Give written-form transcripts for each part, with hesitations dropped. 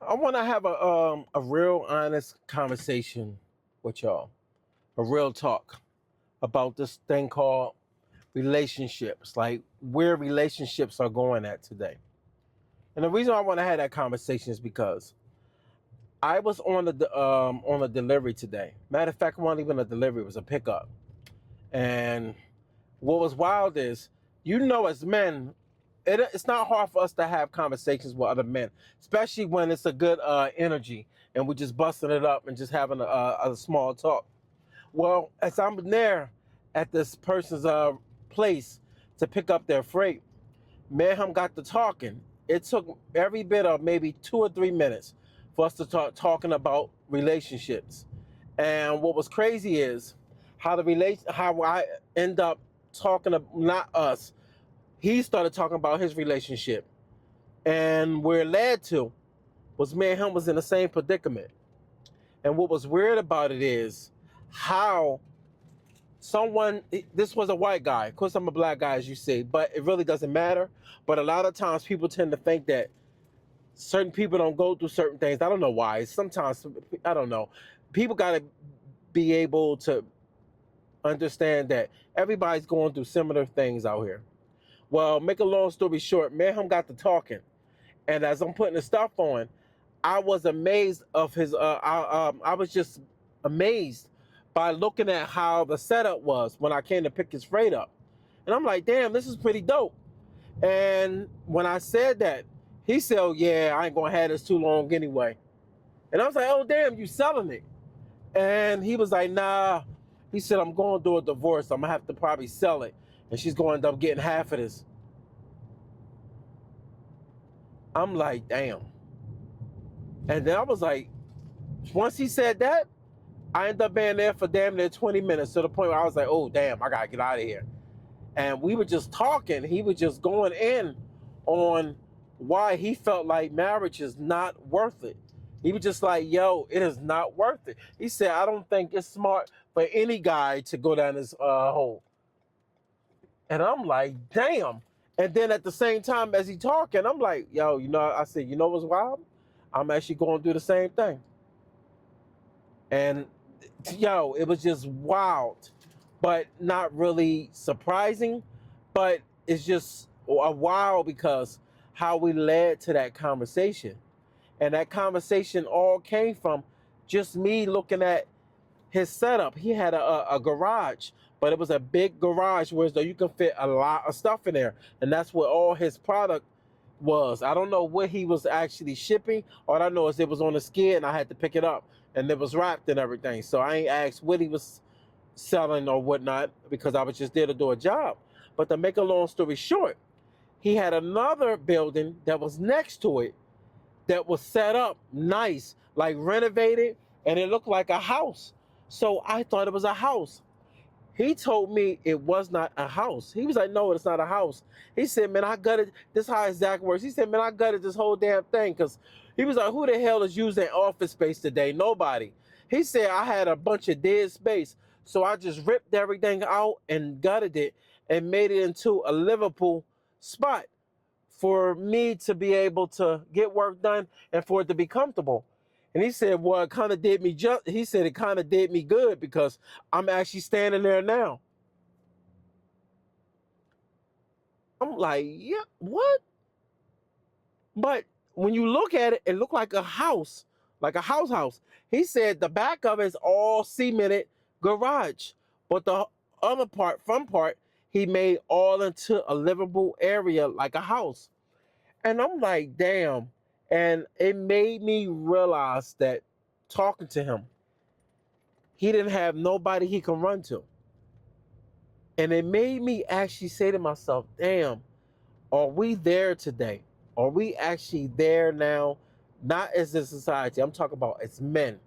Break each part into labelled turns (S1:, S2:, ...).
S1: I want to have a real honest conversation with y'all, a real talk about this thing called relationships, like where relationships are going at today. And the reason I want to have that conversation is because I was on a delivery today. Matter of fact, it wasn't even a delivery; it was a pickup. And what was wild is, as men, it's not hard for us to have conversations with other men, especially when it's a good energy and we're just busting it up and just having a small talk. Well, as I'm there at this person's place to pick up their freight, me and him got to talking. It took every bit of maybe 2 or 3 minutes for us to talking about relationships. And what was crazy is how I end up talking to not us. He started talking about his relationship, and where it led to was me and him was in the same predicament. And what was weird about it is how someone this was a white guy. Of course, I'm a black guy, as you see, but it really doesn't matter. But a lot of times, people tend to think that certain people don't go through certain things. I don't know why. Sometimes I don't know. People got to be able to understand that everybody's going through similar things out here. Well, make a long story short, me and him got to talking, and as I'm putting the stuff on, I was amazed of his. I was just amazed by looking at how the setup was when I came to pick his freight up, and I'm like, damn, this is pretty dope. And when I said that, he said, oh, yeah, I ain't gonna have this too long anyway. And I was like, oh damn, you selling it? And he was like, nah. He said, I'm going through a divorce. I'm gonna have to probably sell it, and she's gonna end up getting half of this. I'm like, damn. And then I was like, once he said that, I ended up being there for damn near 20 minutes to the point where I was like, oh, damn, I got to get out of here. And we were just talking. He was just going in on why he felt like marriage is not worth it. He was just like, yo, it is not worth it. He said, I don't think it's smart for any guy to go down this hole. And I'm like, damn. And then at the same time as he talking, I'm like, yo, I said, what's wild? I'm actually going through the same thing. And yo, it was just wild, but not really surprising. But it's just a while because how we led to that conversation. And that conversation all came from just me looking at his setup. He had a garage, but it was a big garage where you can fit a lot of stuff in there. And that's where all his product was. I don't know what he was actually shipping. All I know is it was on a skid and I had to pick it up and it was wrapped and everything. So I ain't asked what he was selling or whatnot because I was just there to do a job. But to make a long story short, he had another building that was next to it that was set up nice, like renovated, and it looked like a house. So I thought it was a house. He told me it was not a house. He was like, no, it's not a house. He said, man, I gutted. This is how his exact words. He said, man, I gutted this whole damn thing because he was like, who the hell is using office space today? Nobody. He said, I had a bunch of dead space. So I just ripped everything out and gutted it and made it into a livable spot for me to be able to get work done and for it to be comfortable. And he said, well, it kind of did me he said it kind of did me good because I'm actually standing there now. I'm like, yeah, what? But when you look at it, it looked like a house, like a house. He said the back of it is all cemented garage, but the other front part, he made all into a livable area like a house. And I'm like, damn. And it made me realize that talking to him, he didn't have nobody he can run to. And it made me actually say to myself, damn, are we there today? Are we actually there now? Not as a society, I'm talking about as men,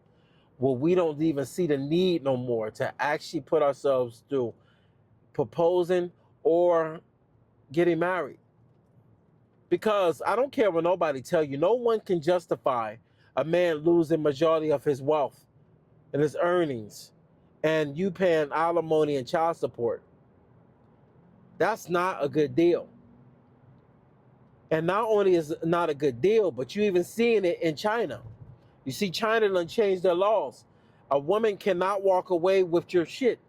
S1: where we don't even see the need no more to actually put ourselves through proposing or getting married. Because I don't care what nobody tell you, no one can justify a man losing majority of his wealth and his earnings and you paying alimony and child support. That's not a good deal. And not only is it not a good deal, but you even seeing it in China. You see, China done changed their laws. A woman cannot walk away with your shit.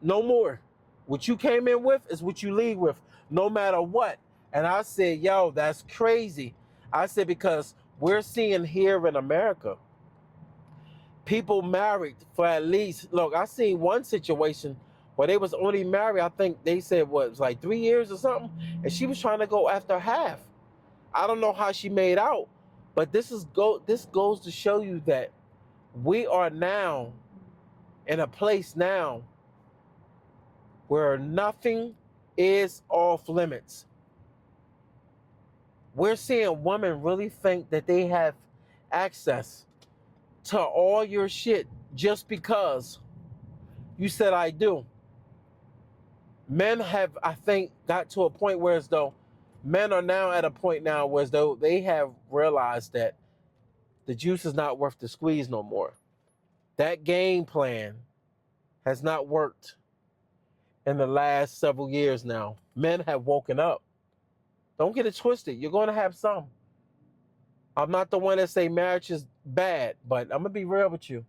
S1: No more. What you came in with is what you leave with, no matter what. And I said, yo, that's crazy. I said, because we're seeing here in America, people married for at least, look, I seen one situation where they was only married, I think they said what, it was like 3 years or something, and she was trying to go after half. I don't know how she made out, but this goes to show you that we are now in a place now where nothing is off limits. We're seeing women really think that they have access to all your shit just because you said I do. Men have, I think, got to a point where as though men are now at a point now where as though they have realized that the juice is not worth the squeeze no more. That game plan has not worked in the last several years now. Men have woken up. Don't get it twisted. You're going to have some. I'm not the one that say marriage is bad, but I'm going to be real with you.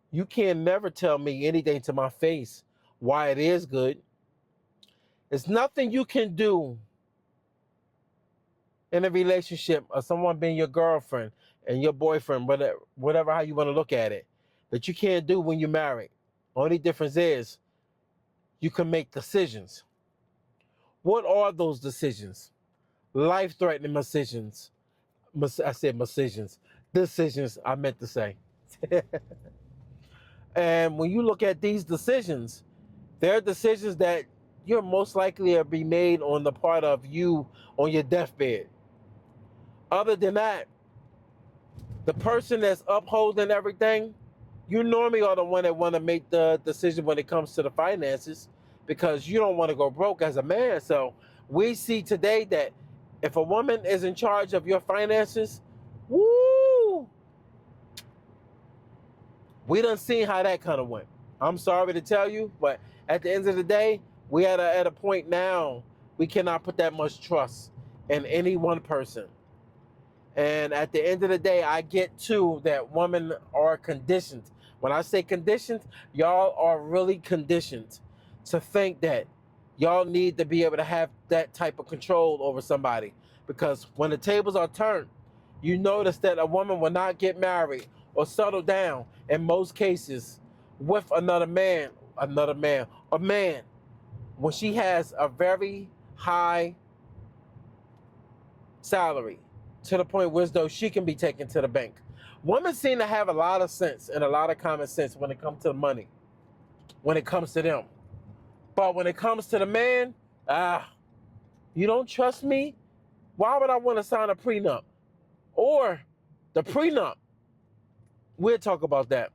S1: You can never tell me anything to my face why it is good. There's nothing you can do in a relationship of someone being your girlfriend and your boyfriend, whatever how you want to look at it, that you can't do when you're married. Only difference is you can make decisions. What are those decisions? Life-threatening decisions. I said decisions. Decisions, I meant to say. And when you look at these decisions, they're decisions that you're most likely to be made on the part of you on your deathbed. Other than that, the person that's upholding everything, you normally are the one that want to make the decision when it comes to the finances because you don't want to go broke as a man. So we see today that if a woman is in charge of your finances, woo, we done seen how that kind of went. I'm sorry to tell you, but at the end of the day, we at a point now, we cannot put that much trust in any one person. And at the end of the day, I get too that women are conditioned. When I say conditioned, y'all are really conditioned to think that y'all need to be able to have that type of control over somebody. Because when the tables are turned, you notice that a woman will not get married or settle down in most cases with a man, when she has a very high salary to the point where as though she can be taken to the bank. Women seem to have a lot of sense and a lot of common sense when it comes to money, when it comes to them. But when it comes to the man, you don't trust me? Why would I want to sign a prenup? Or the prenup, we'll talk about that.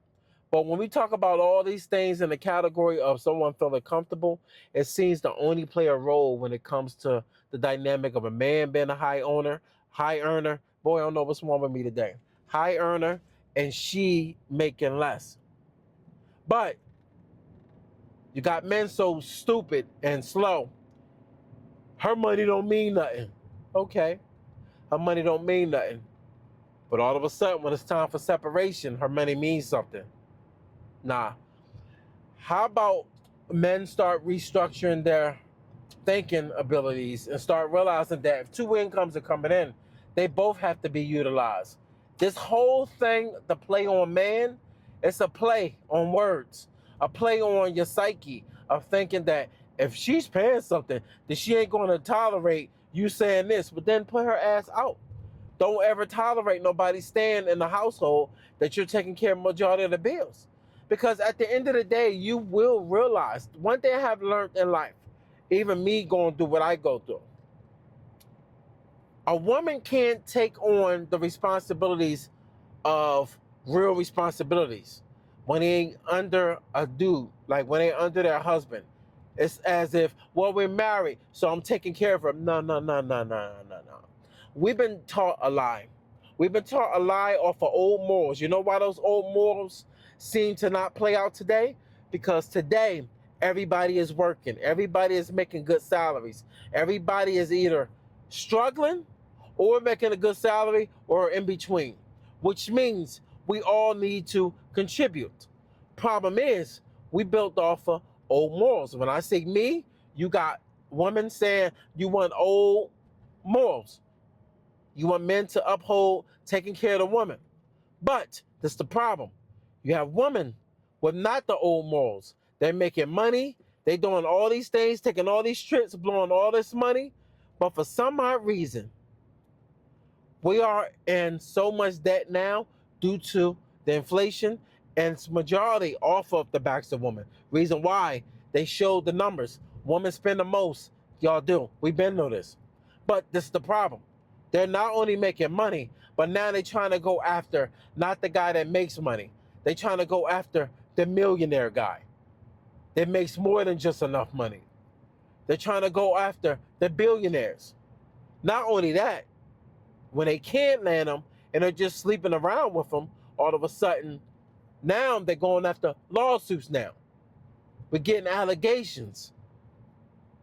S1: But when we talk about all these things in the category of someone feeling comfortable, it seems to only play a role when it comes to the dynamic of a man being a high earner. Boy, I don't know what's wrong with me today. High earner and she making less. But you got men so stupid and slow. Her money don't mean nothing. Okay. Her money don't mean nothing. But all of a sudden, when it's time for separation, her money means something. Nah. How about men start restructuring their thinking abilities and start realizing that if two incomes are coming in, they both have to be utilized. This whole thing, the play on man, it's a play on words, a play on your psyche of thinking that if she's paying something, then she ain't going to tolerate you saying this, but then put her ass out. Don't ever tolerate nobody staying in the household that you're taking care of majority of the bills. Because at the end of the day, you will realize, one thing I have learned in life, even me going through what I go through, a woman can't take on the responsibilities of real responsibilities when they ain't under a dude, like when they under their husband. It's as if, well, we're married, so I'm taking care of her. No. We've been taught a lie. We've been taught a lie off of old morals. You know why those old morals seem to not play out today? Because today, everybody is working. Everybody is making good salaries. Everybody is either struggling or making a good salary or in between, which means we all need to contribute. Problem is, we built off of old morals. When I say me, you got women saying you want old morals. You want men to uphold taking care of the woman. But that's the problem. You have women with not the old morals. They're making money. They're doing all these things, taking all these trips, blowing all this money. But for some odd reason, we are in so much debt now due to the inflation, and it's majority off of the backs of women. Reason why, they showed the numbers. Women spend the most. Y'all do. We've been through this. But this is the problem. They're not only making money, but now they're trying to go after not the guy that makes money. They're trying to go after the millionaire guy that makes more than just enough money. They're trying to go after the billionaires. Not only that, when they can't land them and they're just sleeping around with them, all of a sudden, now they're going after lawsuits now. We're getting allegations.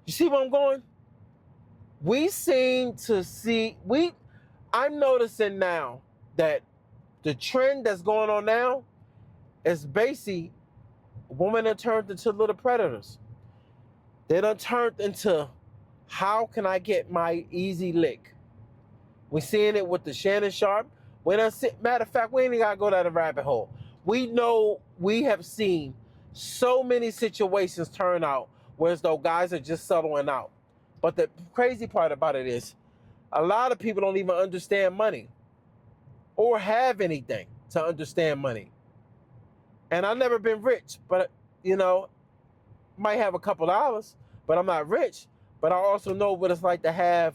S1: You see where I'm going? I'm noticing now that the trend that's going on now is basically women are turned into little predators. They done turned into, how can I get my easy lick? We're seeing it with the Shannon Sharpe. Matter of fact, we ain't even gotta go down the rabbit hole. We know, we have seen so many situations turn out where as though guys are just settling out. But the crazy part about it is, a lot of people don't even understand money or have anything to understand money. And I've never been rich, but might have a couple dollars, but I'm not rich. But I also know what it's like to have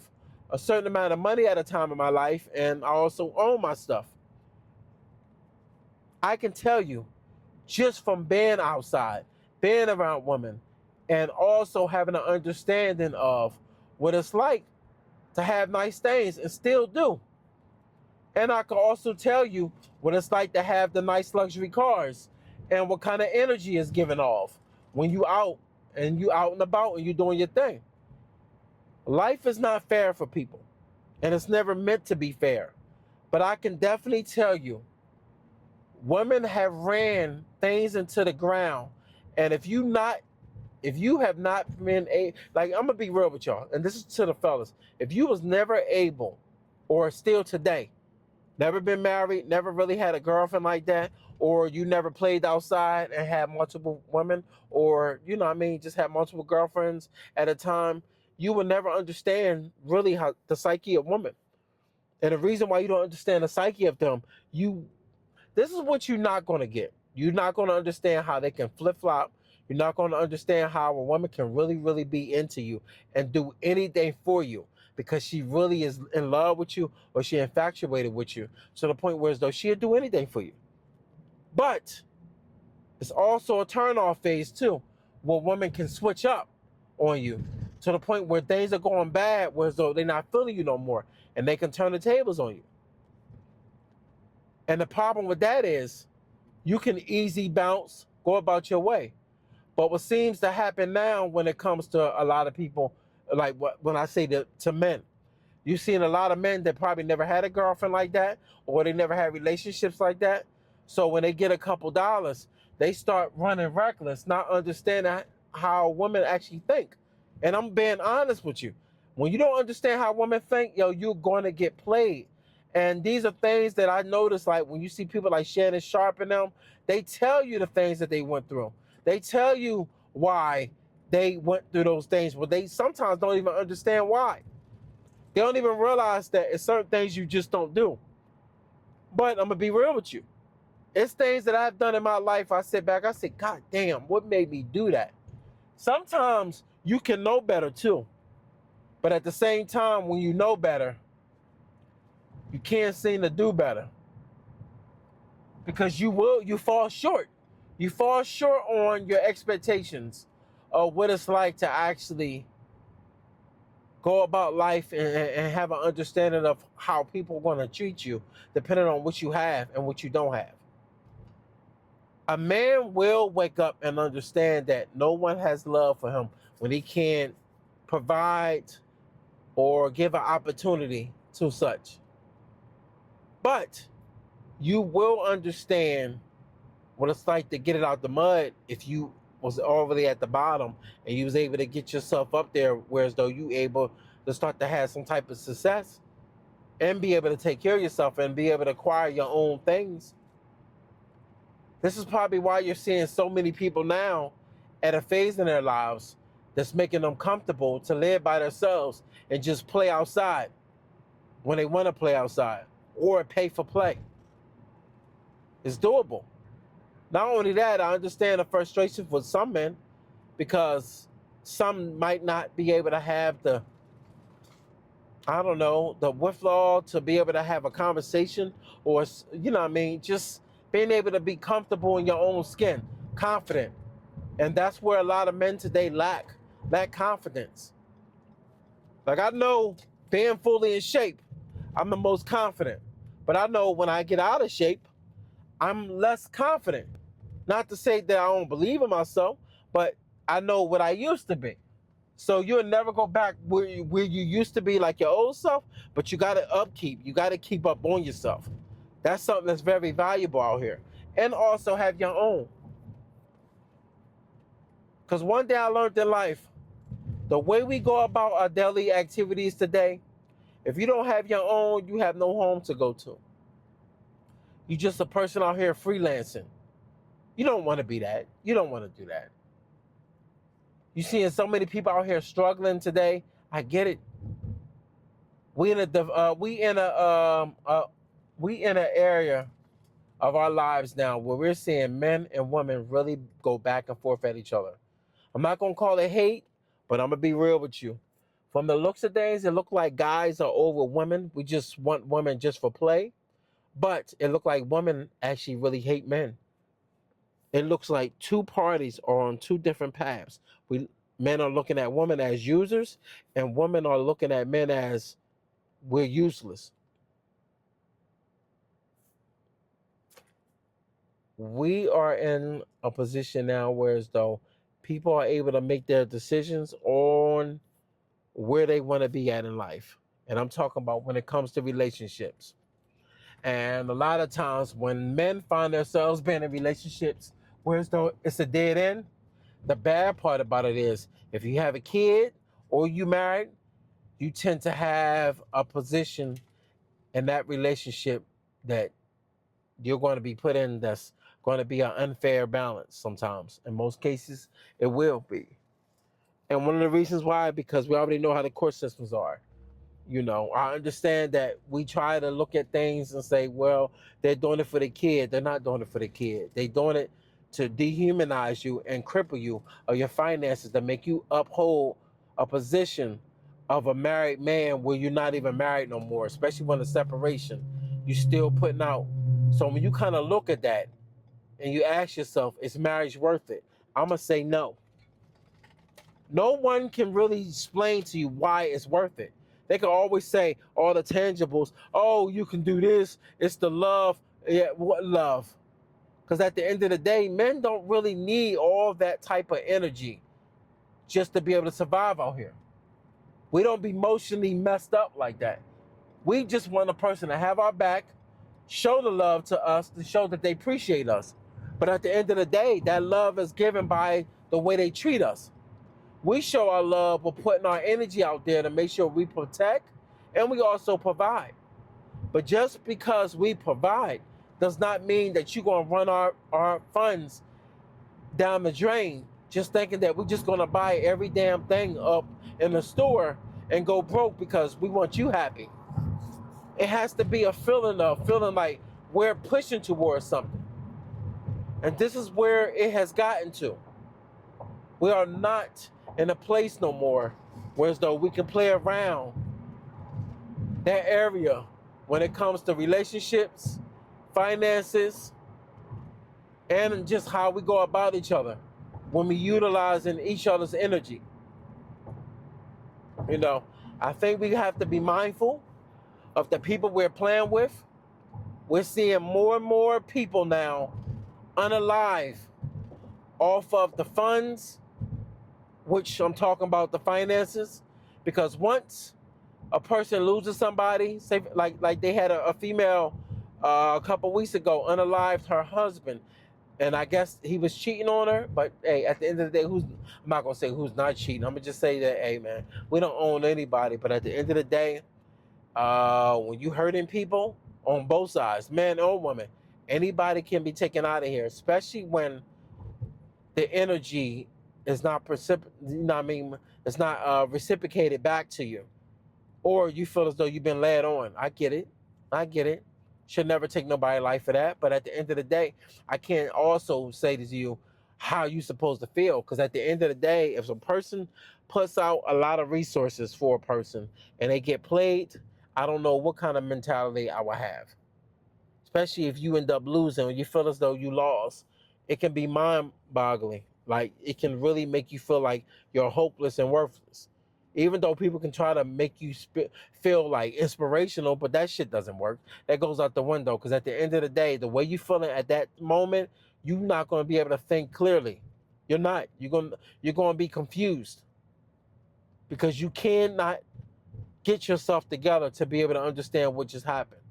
S1: a certain amount of money at a time in my life, and I also own my stuff. I can tell you, just from being outside, being around women, and also having an understanding of what it's like to have nice things and still do. And I can also tell you what it's like to have the nice luxury cars and what kind of energy is given off when you out and about and you doing your thing. Life is not fair for people, and it's never meant to be fair. But I can definitely tell you, women have ran things into the ground. And if you have not been like, I'm gonna be real with y'all, and this is to the fellas. If you was never able, or still today, never been married, never really had a girlfriend like that, or you never played outside and had multiple women, or just had multiple girlfriends at a time, you will never understand really how the psyche of women. And the reason why you don't understand the psyche of them, this is what you're not going to get. You're not going to understand how they can flip-flop. You're not going to understand how a woman can really, really be into you and do anything for you because she really is in love with you or she infatuated with you to the point where as though she'll do anything for you. But it's also a turn-off phase too, where women can switch up on you to the point where things are going bad, where as though they're not feeling you no more, and they can turn the tables on you. And the problem with that is you can easy bounce, go about your way. But what seems to happen now when it comes to a lot of people, like when I say to men, you've seen a lot of men that probably never had a girlfriend like that, or they never had relationships like that. So when they get a couple dollars, they start running reckless, not understanding how women actually think. And I'm being honest with you. When you don't understand how women think, you're going to get played. And these are things that I notice, like when you see people like Shannon Sharpe and them, they tell you the things that they went through. They tell you why they went through those things, but they sometimes don't even understand why. They don't even realize that it's certain things you just don't do. But I'm going to be real with you. It's things that I've done in my life. I sit back, I say, God damn, what made me do that? Sometimes you can know better too. But at the same time, when you know better, you can't seem to do better. Because you fall short. You fall short on your expectations of what it's like to actually go about life and have an understanding of how people are going to treat you depending on what you have and what you don't have. A man will wake up and understand that no one has love for him when he can't provide or give an opportunity to such. But you will understand what it's like to get it out the mud if you was already at the bottom and you was able to get yourself up there, whereas though you able to start to have some type of success and be able to take care of yourself and be able to acquire your own things. This is probably why you're seeing so many people now at a phase in their lives that's making them comfortable to live by themselves and just play outside when they want to play outside or pay for play. It's doable. Not only that, I understand the frustration for some men because some might not be able to have the, I don't know, the wherewithal to be able to have a conversation or, you know what I mean, just being able to be comfortable in your own skin, confident. And that's where a lot of men today lack confidence. Like I know being fully in shape, I'm the most confident. But I know when I get out of shape, I'm less confident. Not to say that I don't believe in myself, but I know what I used to be. So you'll never go back where you used to be like your old self, but you got to upkeep. You got to keep up on yourself. That's something that's very valuable out here. And also have your own. Because one day I learned in life, the way we go about our daily activities today, if you don't have your own, you have no home to go to. You're just a person out here freelancing. You don't want to be that. You don't want to do that. You seeing so many people out here struggling today. I get it. We in an area of our lives now where we're seeing men and women really go back and forth at each other. I'm not gonna call it hate, but I'm gonna be real with you. From the looks of things, it look like guys are over women. We just want women just for play, but it look like women actually really hate men. It looks like two parties are on two different paths. Men are looking at women as users, and women are looking at men as we're useless. We are in a position now where as though people are able to make their decisions on where they want to be at in life. And I'm talking about when it comes to relationships. And a lot of times when men find themselves being in relationships where as though it's a dead end, the bad part about it is if you have a kid or you married, you tend to have a position in that relationship that you're going to be put in that's going to be an unfair balance sometimes. In most cases, it will be. And one of the reasons why, because we already know how the court systems are. You know, I understand that we try to look at things and say, well, they're doing it for the kid. They're not doing it for the kid. They're doing it to dehumanize you and cripple you or your finances to make you uphold a position of a married man where you're not even married no more, especially when the separation, you're still putting out. So when you kind of look at that and you ask yourself, is marriage worth it? I'm going to say no. No one can really explain to you why it's worth it. They can always say all the tangibles. Oh, you can do this. It's the love. Yeah, what love? Because at the end of the day, men don't really need all that type of energy just to be able to survive out here. We don't be emotionally messed up like that. We just want a person to have our back, show the love to us, to show that they appreciate us. But at the end of the day, that love is given by the way they treat us. We show our love by putting our energy out there to make sure we protect and we also provide. But just because we provide does not mean that you're going to run our funds down the drain just thinking that we're just going to buy every damn thing up in the store and go broke because we want you happy. It has to be a feeling like we're pushing towards something. And this is where it has gotten to. We are not in a place no more where as though we can play around that area when it comes to relationships, finances, and just how we go about each other when we utilizing each other's energy. You know, I think we have to be mindful of the people we're playing with. We're seeing more and more people now unalive off of the funds, which I'm talking about the finances, because once a person loses somebody, say like they had a female a couple weeks ago unalived her husband, and I guess he was cheating on her. But hey, at the end of the day, I'm not gonna say who's not cheating. I'm gonna just say that, hey man, we don't own anybody. But at the end of the day, when you hurting people on both sides, man or woman, anybody can be taken out of here, especially when the energy is not it's not reciprocated back to you, or you feel as though you've been led on. I get it. I get it. Should never take nobody's life for that. But at the end of the day, I can't also say to you how you supposed to feel. Because at the end of the day, if a person puts out a lot of resources for a person and they get played, I don't know what kind of mentality I would have. Especially if you end up losing or you feel as though you lost. It can be mind boggling. Like, it can really make you feel like you're hopeless and worthless. Even though people can try to make you feel like inspirational, but that shit doesn't work. That goes out the window. Because at the end of the day, the way you feeling at that moment, you're not going to be able to think clearly. You're not. You're going to be confused because you cannot get yourself together to be able to understand what just happened.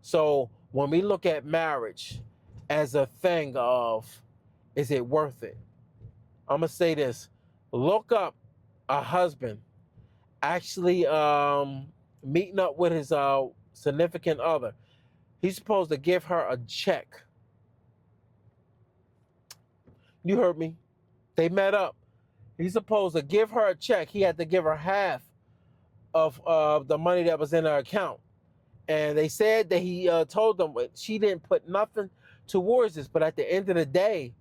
S1: So when we look at marriage as a thing of, is it worth it? I'm going to say this. Look up a husband actually meeting up with his significant other. He's supposed to give her a check. You heard me. They met up. He's supposed to give her a check. He had to give her half of the money that was in her account. And they said that he told them she didn't put nothing towards this. But at the end of the day,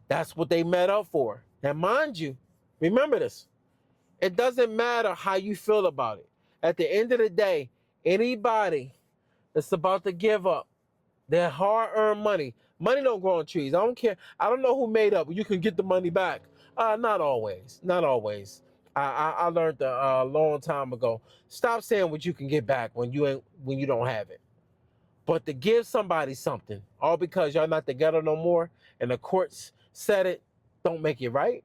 S1: that's what they met up for. Now, mind you, remember this. It doesn't matter how you feel about it. At the end of the day, anybody that's about to give up their hard-earned money, money don't grow on trees. I don't care. I don't know who made up. You can get the money back. Not always. Not always. I learned a long time ago. Stop saying what you can get back when you don't have it. But to give somebody something, all because y'all not together no more, and the courts said it, don't make it right.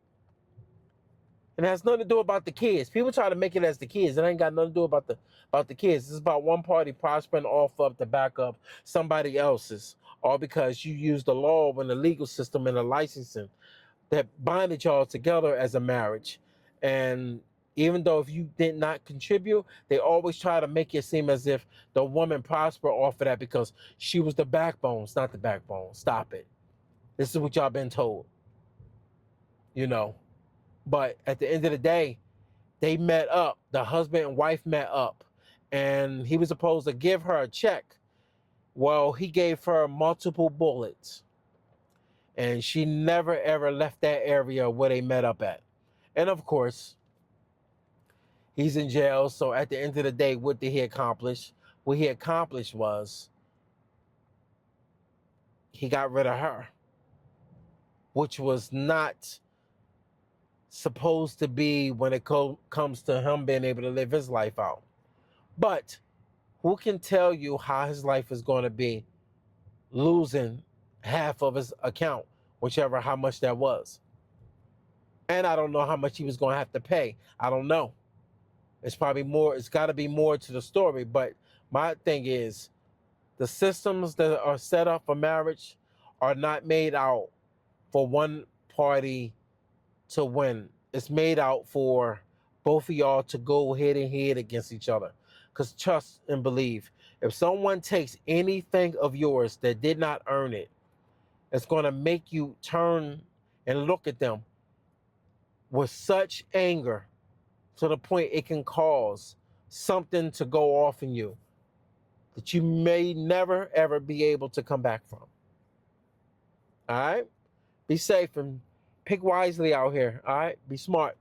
S1: And it has nothing to do about the kids. People try to make it as the kids. It ain't got nothing to do about the kids. This is about one party prospering off of to back up somebody else's, all because you use the law and the legal system and the licensing that binded y'all together as a marriage. And even though if you did not contribute, they always try to make it seem as if the woman prospered off of that because she was the backbone. It's not the backbone. Stop it. This is what y'all been told. You know. But at the end of the day, they met up. The husband and wife met up. And he was supposed to give her a check. Well, he gave her multiple bullets. And she never, ever left that area where they met up at. And of course, he's in jail. So at the end of the day, what did he accomplish? What he accomplished was he got rid of her, which was not supposed to be when it comes to him being able to live his life out. But who can tell you how his life is going to be losing half of his account, how much that was? And I don't know how much he was going to have to pay. I don't know. It's probably more. It's got to be more to the story. But my thing is, the systems that are set up for marriage are not made out for one party to win. It's made out for both of y'all to go head and head against each other. Because trust and believe, if someone takes anything of yours that did not earn it, it's going to make you turn and look at them with such anger to the point it can cause something to go off in you that you may never, ever be able to come back from. All right? Be safe and pick wisely out here. All right? Be smart.